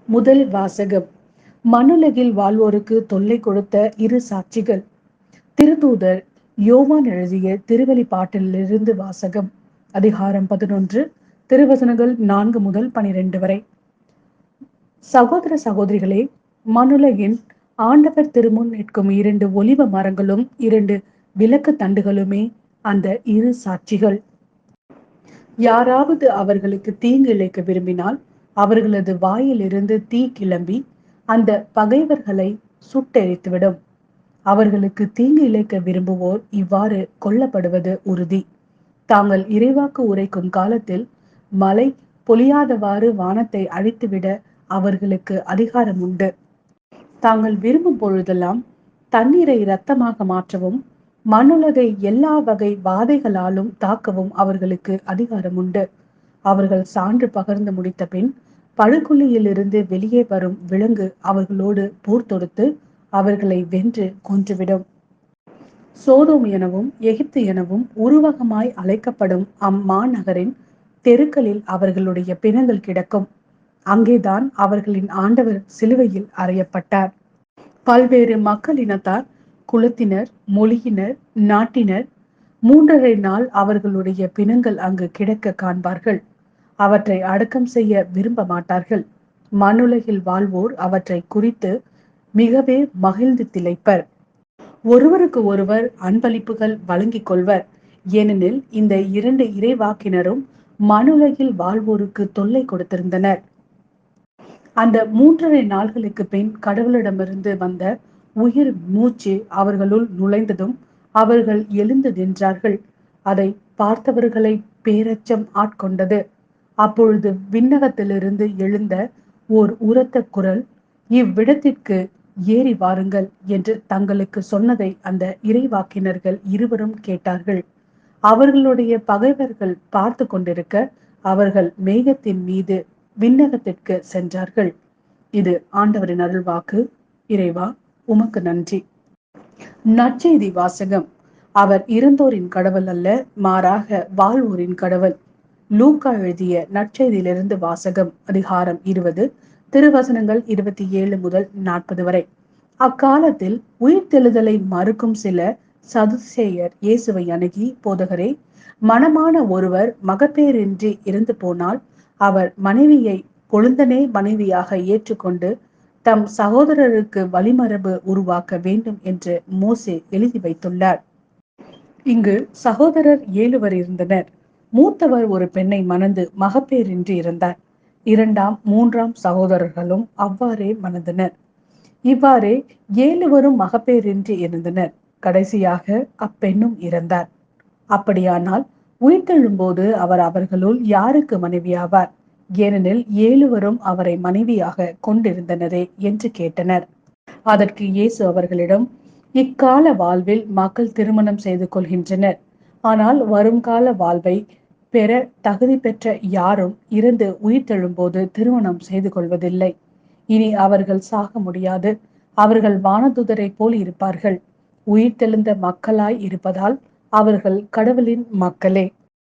முதல் வாசகம். மண்ணுலகில் வாழ்வோருக்கு தொல்லை கொடுத்த இரு சாட்சிகள். திருத்தூதர் யோவான் எழுதிய திருவெளிப்பாட்டிலிருந்து வாசகம். அதிகாரம் 11, திருவசனங்கள் 4 முதல் 12 வரை. சகோதர சகோதரிகளே, மண்ணுலகின் ஆண்டவர் திருமுன் நிற்கும் 2 ஒலிவ மரங்களும் 2 விளக்கு தண்டுகளுமே அந்த இரு சாட்சிகள். யாராவது அவர்களுக்கு தீங்கு இழைக்க விரும்பினால் அவர்களது வாயிலிருந்து தீ கிளம்பி அந்த பகைவர்களை சுட்டெரித்துவிடும். அவர்களுக்கு தீங்கு இழைக்க விரும்புவோர் இவ்வாறு கொல்லப்படுவது உறுதி. தாங்கள் இறைவாக்கு உரைக்கும் காலத்தில் மழை பொழியாதவாறு வானத்தை அழித்துவிட அவர்களுக்கு அதிகாரம் உண்டு. தாங்கள் விரும்பும் பொழுதெல்லாம் தண்ணீரை இரத்தமாக மாற்றவும் மண்ணுலகை எல்லா வகை வாதைகளாலும் தாக்கவும் அவர்களுக்கு அதிகாரம் உண்டு. அவர்கள் சான்று பகர்ந்து முடித்த பின் படுகுழியிலிருந்து வெளியே வரும் விலங்கு அவர்களோடு போர் தொடுத்து அவர்களை வென்று கொன்றுவிடும். சோதோம் எனவும் எகிப்து எனவும் உருவகமாய் அழைக்கப்படும் அம்மாநகரின் தெருக்களில் அவர்களுடைய பிணங்கள் கிடக்கும். அங்கேதான் அவர்களின் ஆண்டவர் சிலுவையில் அறையப்பட்டார். பல்வேறு மக்களினத்தார், குலத்தினர், மொழியினர், நாட்டினர் 3½ நாள் அவர்களுடைய பிணங்கள் அங்கு கிடக்க காண்பார்கள். அவற்றை அடக்கம் செய்ய விரும்ப மாட்டார்கள். மண்ணுலகில் வாழ்வோர் அவற்றை குறித்து மிகவே மகிழ்ந்து திளைப்பர். ஒருவருக்கு ஒருவர் அன்பளிப்புகள் வழங்கிக் கொள்வர். ஏனெனில் இந்த 2 இறைவாக்கினரும் மண்ணுலகில் வாழ்வோருக்கு தொல்லை கொடுத்திருந்தனர். அந்த 3½ நாள்களுக்கு பின் கடவுளிடமிருந்து வந்த உயிர் மூச்சு அவர்களுள் நுழைந்ததும் அவர்கள் எழுந்து நின்றார்கள். அதை பார்த்தவர்களை பேரச்சம் ஆட்கொண்டது. அப்பொழுது விண்ணகத்திலிருந்து எழுந்த ஓர் உரத்த குரல், இவ்விடத்திற்கு ஏறி வாருங்கள் என்று தங்களுக்கு சொன்னதை அந்த இறைவாக்கினர்கள் இருவரும் கேட்டார்கள். அவர்களுடைய பகைவர்கள் பார்த்து கொண்டிருக்க அவர்கள் மேகத்தின் மீது விண்ணகத்திற்கு சென்றார்கள். இது ஆண்டவரின் அருள்வாக்கு. இறைவா, உமக்கு நன்றி. நற்செய்தி வாசகம். அவர் இறந்தோரின் கடவுள் அல்ல, மாறாக வாழ்வோரின் கடவுள். லூக்கா எழுதிய நற்செய்தியிலிருந்து வாசகம். அதிகாரம் 20, திருவசனங்கள் 27 முதல் 40 வரை. அக்காலத்தில் உயிர்த்தெழுதலை மறுக்கும் சில சதுசேயர் இயேசுவை அணுகி, போதகரே, மணமான ஒருவர் மகப்பேறின்றி இறந்து போனால் அவர் மனைவியை கொழுந்தனே மனைவியாக ஏற்றுக்கொண்டு தம் சகோதரருக்கு வழிமரபு உருவாக்க வேண்டும் என்று மோசே எழுதி வைத்துள்ளார். இங்கு சகோதரர் 7 இருந்தனர். மூத்தவர் ஒரு பெண்ணை மணந்து மகப்பேறின்றி இருந்தார். 2ஆம் 3ஆம் சகோதரர்களும் அவ்வாறே மணந்தனர். இவ்வாறே 7 மகப்பேறின்றி இருந்தனர். கடைசியாக அப்பெண்ணும் இறந்தார். அப்படியானால் உயிர்த்தெழும் போது அவர் அவர்களுள் யாருக்கு மனைவியாவார்? ஏனெனில் 7 அவரை மனைவியாக கொண்டிருந்தனரே என்று கேட்டனர். அதற்கு இயேசு அவர்களிடம், இக்கால வாழ்வில் மக்கள் திருமணம் செய்து கொள்கின்றனர். ஆனால் வருங்கால வாழ்வை பெற தகுதி பெற்ற யாரும் இறந்து உயிர்த்தெழும் போது திருமணம் செய்து கொள்வதில்லை. இனி அவர்கள் சாக முடியாது. அவர்கள் வானதுதரை போல் இருப்பார்கள். உயிர்த்தெழுந்த மக்களாய் இருப்பதால் அவர்கள் கடவுளின் மக்களே.